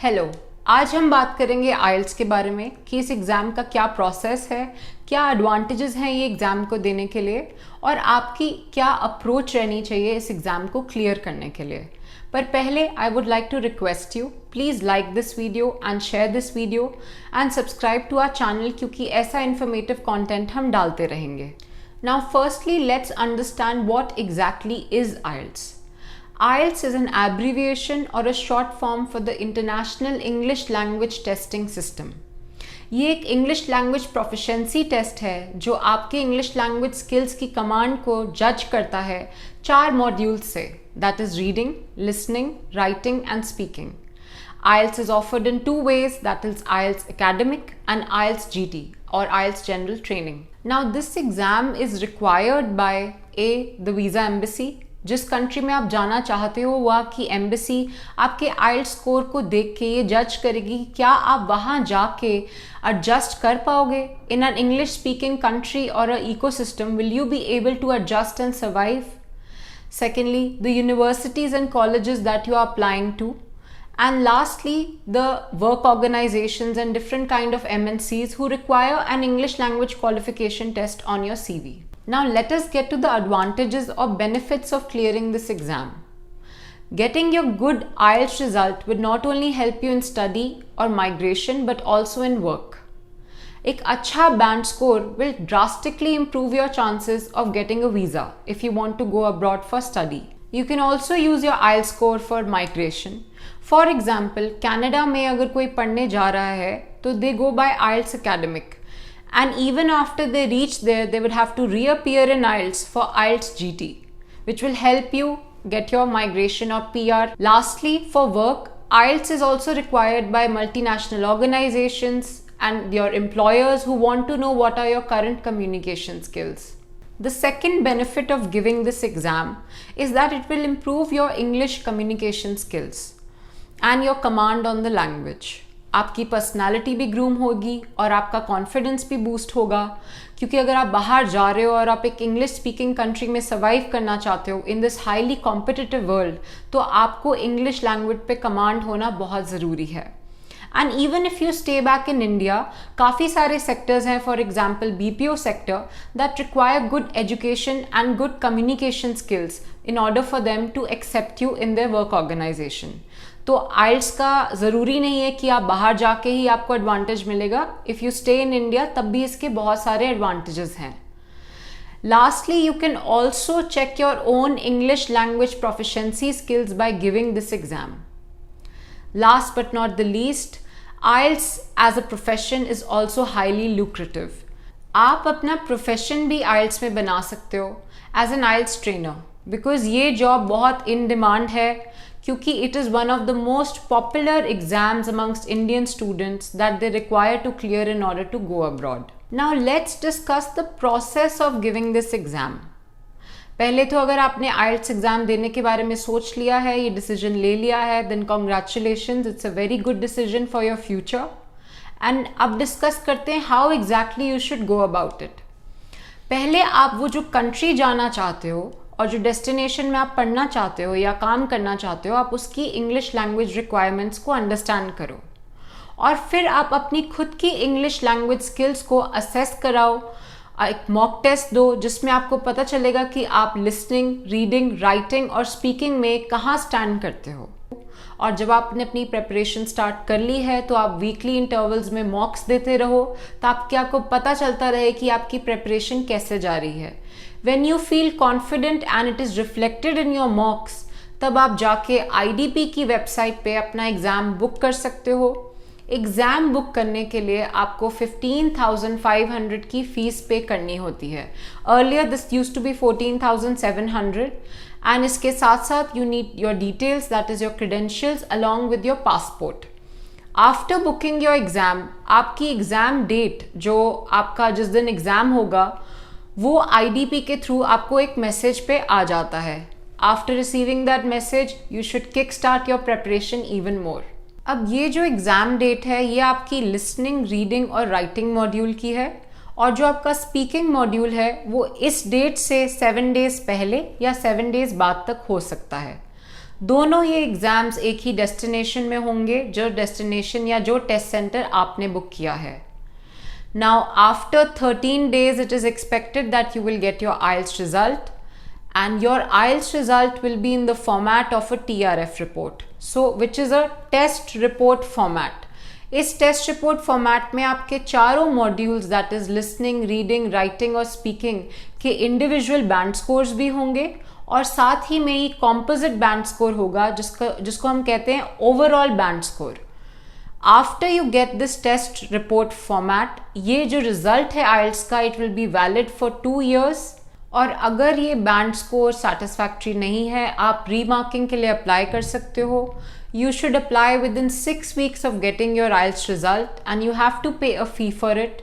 Hello. आज हम बात करेंगे आइल्स के बारे में कि इस एग्ज़ाम का क्या प्रोसेस है, क्या एडवांटेजेस हैं ये एग्ज़ाम को देने के लिए और आपकी क्या अप्रोच रहनी चाहिए इस एग्ज़ाम को क्लियर करने के लिए। पर पहले I would like to request you please like this video and share this video and subscribe to our channel, क्योंकि ऐसा इन्फॉर्मेटिव कंटेंट हम डालते रहेंगे। Now firstly let's understand what exactly is IELTS. IELTS is an abbreviation or a short form for the International English Language Testing System. ये एक English language proficiency test है जो आपके इंग्लिश लैंग्वेज स्किल्स की command को जज करता है 4 मॉड्यूल्स से, that is reading, listening, writing and speaking. IELTS is offered in 2 ways, that is IELTS Academic and IELTS GT or IELTS General Training. Now this exam is required by the visa embassy. जिस country में आप जाना चाहते हो वहाँ की embassy आपके आइल्स score को देख के ये जज करेगी क्या आप वहाँ जाके एडजस्ट कर पाओगे in an English speaking country और a ecosystem. Will you be able to adjust and survive? Secondly, the universities and colleges that you are applying to. And lastly, the work organizations and different kind of MNCs who require an English language qualification test on your CV. Now let us get to the advantages or benefits of clearing this exam. Getting your good IELTS result would not only help you in study or migration but also in work. एक अच्छा band score will drastically improve your chances of getting a visa if you want to go abroad for study. You can also use your IELTS score for migration. For example, Canada में अगर कोई पढ़ने जा रहा है तो they go by IELTS Academic. And even after they reach there, they would have to reappear in IELTS for IELTS GT, which will help you get your migration or PR. Lastly, for work, IELTS is also required by multinational organizations and your employers who want to know what are your current communication skills. The second benefit of giving this exam is that it will improve your English communication skills and your command on the language. आपकी personality भी groom होगी और आपका confidence भी boost होगा, क्योंकि अगर आप बाहर जा रहे हो और आप एक इंग्लिश स्पीकिंग कंट्री में सर्वाइव करना चाहते हो in this highly competitive world, तो आपको इंग्लिश लैंग्वेज पे कमांड होना बहुत ज़रूरी है. And even if you stay back in India, काफ़ी सारे सेक्टर्स हैं, for example BPO sector, that require good education and good communication skills in order for them to accept you in their work organisation. तो IELTS का ज़रूरी नहीं है कि आप बाहर जाके ही आपको एडवांटेज मिलेगा. If you stay in India तब भी इसके बहुत सारे एडवांटेजेस हैं. Lastly, you can also check your own English language proficiency skills by giving this exam. Last but not the least, IELTS as a profession is also highly lucrative. आप अपना profession भी IELTS में बना सकते हो as an IELTS trainer, because ये job बहुत in demand है, क्योंकि it is one of the most popular exams amongst Indian students that they require to clear in order to go abroad. Now let's discuss the process of giving this exam. पहले तो अगर आपने IELTS exam देने के बारे में सोच लिया है, ये डिसीजन ले लिया है, then congratulations, it's a very good decision for your future. And अब डिस्कस करते हैं how exactly you should go about it. पहले आप वो जो कंट्री जाना चाहते हो और जो डेस्टिनेशन में आप पढ़ना चाहते हो या काम करना चाहते हो, आप उसकी इंग्लिश लैंग्वेज रिक्वायरमेंट्स को अंडरस्टैंड करो और फिर आप अपनी खुद की इंग्लिश लैंग्वेज स्किल्स को असेस कराओ. एक मॉक टेस्ट दो जिसमें आपको पता चलेगा कि आप लिसनिंग, रीडिंग, राइटिंग और स्पीकिंग में कहाँ स्टैंड करते हो. और जब आपने अपनी प्रेपरेशन स्टार्ट कर ली है तो आप वीकली इंटरवल्स में मॉक्स देते रहो ताकि आपको पता चलता रहे कि आपकी प्रेपरेशन कैसे जा रही है. When you feel confident and it is reflected in your mocks, तब आप जाके IDP की वेबसाइट पे अपना एग्ज़ाम बुक कर सकते हो. एग्ज़ाम बुक करने के लिए आपको 15,500 की फ़ीस पे करनी होती है. Earlier this used to be 14,700 and इसके साथ साथ you need your details, that is your credentials along with your passport. After booking your exam, आपकी एग्ज़ाम डेट जो आपका जिस दिन एग्ज़ाम होगा वो IDP के थ्रू आपको एक मैसेज पे आ जाता है. After receiving that message you should kick start your preparation even more. अब ये जो एग्ज़ाम डेट है ये आपकी लिसनिंग, रीडिंग और राइटिंग मॉड्यूल की है, और जो आपका स्पीकिंग मॉड्यूल है वो इस डेट से 7 डेज़ पहले या 7 डेज़ बाद तक हो सकता है. दोनों ही एग्जाम्स एक ही डेस्टिनेशन में होंगे, जो डेस्टिनेशन या जो टेस्ट सेंटर आपने बुक किया है. Now, after 13 days, it is expected that you will get your IELTS result, and your IELTS result will be in the format of a TRF report. So, which is a test report format. इस test report format में आपके चारों modules, that is listening, reading, writing और speaking के individual band scores भी होंगे, और साथ ही में ही कॉम्पोजिट बैंड स्कोर होगा, जिसको हम कहते हैं overall band score. After you get this test report format, ये जो रिजल्ट है आइल्स का, it will be valid for 2 years. और अगर ये बैंड स्कोर सेटिस्फैक्ट्री नहीं है, आप रीमार्किंग के लिए अप्लाई कर सकते हो. You should apply within 6 weeks of getting your IELTS result, and you have to pay a fee for it.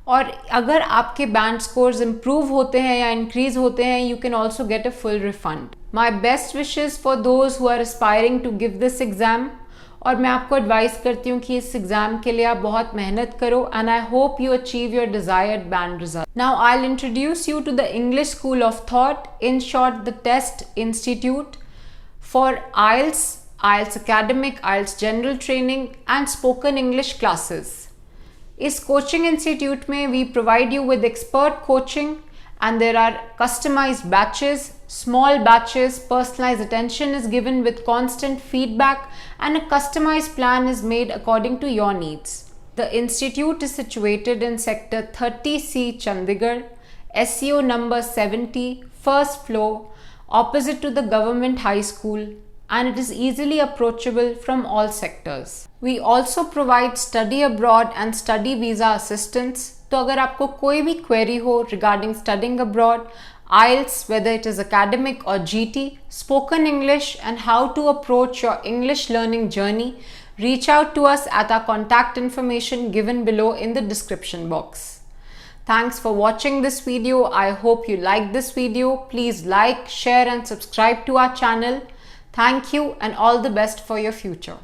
और अगर आपके बैंड स्कोर्स इम्प्रूव होते हैं या इंक्रीज होते हैं, you can also get a full refund. My best wishes for those who are aspiring to give this exam. और मैं आपको एडवाइस करती हूँ कि इस एग्जाम के लिए आप बहुत मेहनत करो, and I hope you achieve your desired band result. Now I will introduce you to the English school of thought, in short the test institute for IELTS, IELTS Academic, IELTS General Training and Spoken English classes. इस coaching institute में we provide you with expert coaching, and there are customized batches, small batches, personalized attention is given with constant feedback, and a customized plan is made according to your needs. The institute is situated in Sector 30C, Chandigarh, SEO number 70, first floor, opposite to the Government High School, and it is easily approachable from all sectors. We also provide study abroad and study visa assistance. तो अगर आपको कोई भी query हो regarding studying abroad, IELTS, whether it is academic or GT, spoken English, and how to approach your English learning journey, reach out to us at our contact information given below in the description box. Thanks for watching this video. I hope you liked this video. Please like, share and subscribe to our channel. Thank you, and all the best for your future.